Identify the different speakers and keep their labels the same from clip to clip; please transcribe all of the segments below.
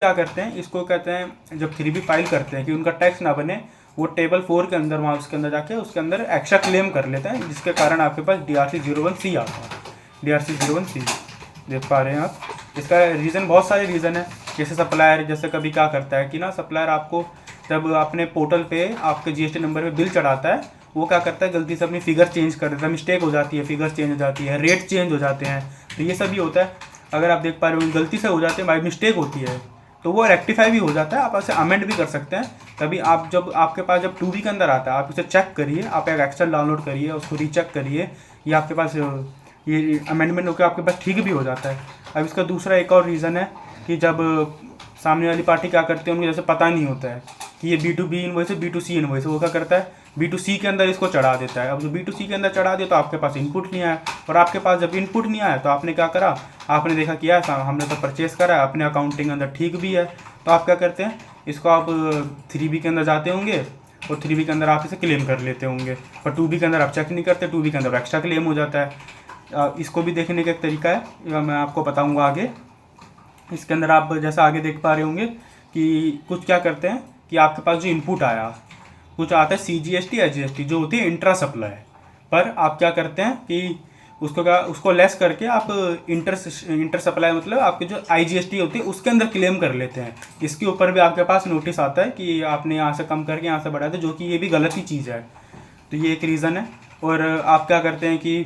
Speaker 1: क्या करते हैं, इसको कहते हैं जब 3B फाइल करते हैं कि उनका टैक्स ना बने, वो टेबल 4 के अंदर वहाँ उसके अंदर जाके उसके अंदर एक्स्ट्रा क्लेम कर लेते हैं, जिसके कारण आपके पास DRC-01C आता है। DRC-01C देख पा रहे हैं आप। इसका रीज़न बहुत सारे रीज़न है। जैसे सप्लायर, जैसे कभी क्या करता है कि ना सप्लायर आपको जब अपने पोर्टल पे आपके GST नंबर पे बिल चढ़ाता है, वो क्या करता है गलती से अपनी फिगर चेंज कर देता है, मिस्टेक हो जाती है, फिगर चेंज हो जाती है, रेट चेंज हो जाते हैं। तो ये सब भी होता है। अगर आप देख पा रहे हो गलती से हो जाते हैं, बाई मिस्टेक होती है, तो वो रेक्टिफाई भी हो जाता है। आप ऐसे अमेंड भी कर सकते हैं। तभी आप जब आपके पास जब 2B के अंदर आता है, आप उसे चेक करिए, आप एक एक्सेल डाउनलोड करिए, उसको रीचेक करिए, ये आपके पास ये अमेंडमेंट होकर आपके पास ठीक भी हो जाता है। अब इसका दूसरा एक और रीज़न है कि जब सामने वाली पार्टी क्या करती है, उनको जैसे पता नहीं होता है कि ये B2B इनवॉइस है, B2C इनवॉइस है, वो क्या करता है B2C के अंदर इसको चढ़ा देता है। अब जो B2C के अंदर चढ़ा दिया तो आपके पास इनपुट नहीं आया, और आपके पास जब इनपुट नहीं आया तो आपने क्या करा, आपने देखा कि यार हमने तो परचेस करा है, अपने अकाउंटिंग के अंदर ठीक भी है, तो आप क्या करते हैं, इसको आप 3B के अंदर जाते होंगे और 3B के अंदर आप इसे क्लेम कर लेते होंगे, पर 2B के अंदर आप चेक नहीं करते, 2B के अंदर एक्स्ट्रा क्लेम हो जाता है। इसको भी देखने का एक तरीका है, मैं आपको बताऊँगा आगे। इसके अंदर आप जैसा आगे देख पा रहे होंगे कि कुछ क्या करते हैं कि आपके पास जो इनपुट आया, कुछ आता है CGST SGST जो होती है इंट्रा सप्लाई, पर आप क्या करते हैं कि उसको लेस करके आप इंटर सप्लाई मतलब आपके जो IGST होती है उसके अंदर क्लेम कर लेते हैं। इसके ऊपर भी आपके पास नोटिस आता है कि आपने यहाँ से कम करके यहाँ से बढ़ा दे, जो कि ये भी गलत ही चीज़ है। तो ये एक रीज़न है। और आप क्या करते हैं कि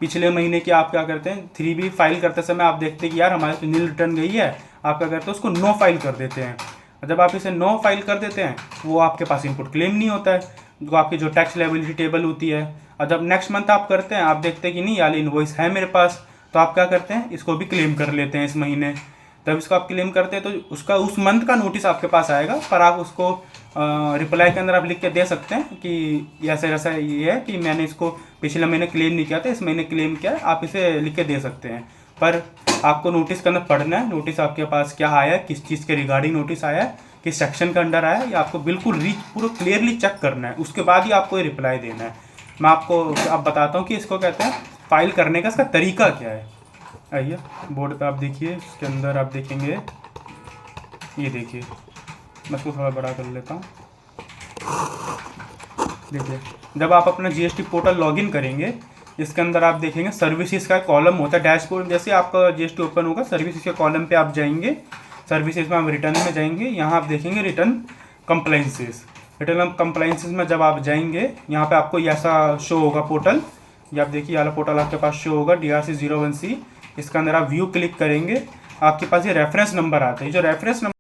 Speaker 1: पिछले महीने की आप क्या करते हैं 3B फाइल करते समय आप देखते हैं कि यार हमारे तो नील रिटर्न गई है, आप क्या करते हैं उसको नो फाइल कर देते हैं। जब आप इसे नो फाइल कर देते हैं वो आपके पास इनपुट क्लेम नहीं होता है, तो आपकी जो टैक्स लायबिलिटी टेबल होती है। और जब नेक्स्ट मंथ आप करते हैं, आप देखते हैं कि नहीं यार इनवॉइस है मेरे पास, तो आप क्या करते हैं इसको भी क्लेम कर लेते हैं इस महीने। तब इसको आप क्लेम करते हैं तो उसका उस मंथ का नोटिस आपके पास आएगा, पर आप उसको रिप्लाई के अंदर आप लिख के दे सकते हैं कि ऐसा ऐसा ये है कि मैंने इसको पिछले महीने क्लेम नहीं किया था, इस महीने क्लेम किया है, आप इसे लिख के दे सकते हैं। पर आपको नोटिस के अंदर पढ़ना है, नोटिस आपके पास क्या आया है, किस चीज़ के रिगार्डिंग नोटिस आया है, किस सेक्शन के अंडर आया है, ये आपको बिल्कुल पूरा क्लियरली चेक करना है, उसके बाद ही आपको ये रिप्लाई देना है। मैं आपको अब बताता हूँ कि इसको कहते हैं फाइल करने का इसका तरीका क्या है। आइए बोर्ड पे आप देखिए, इसके अंदर आप देखेंगे, ये देखिए, मैं इसको थोड़ा बड़ा कर लेता हूँ। देखिए जब आप अपना GST पोर्टल लॉगिन करेंगे, इसके अंदर आप देखेंगे सर्विसेज का कॉलम होता है, डैशबोर्ड जैसे आपका GST ओपन होगा, सर्विसेज के कॉलम पे आप जाएंगे, सर्विसेज में आप रिटर्न में जाएंगे, यहाँ आप देखेंगे रिटर्न कंप्लाइंसेस। रिटर्न कंप्लाइंसेस में जब आप जाएंगे, यहाँ पे आपको ऐसा शो होगा पोर्टल, ये आप देखिए वाला पोर्टल आपके पास शो होगा DRC-01C। इसके अंदर आप व्यू क्लिक करेंगे, आपके पास ये रेफरेंस नंबर आता है, जो रेफरेंस नंबर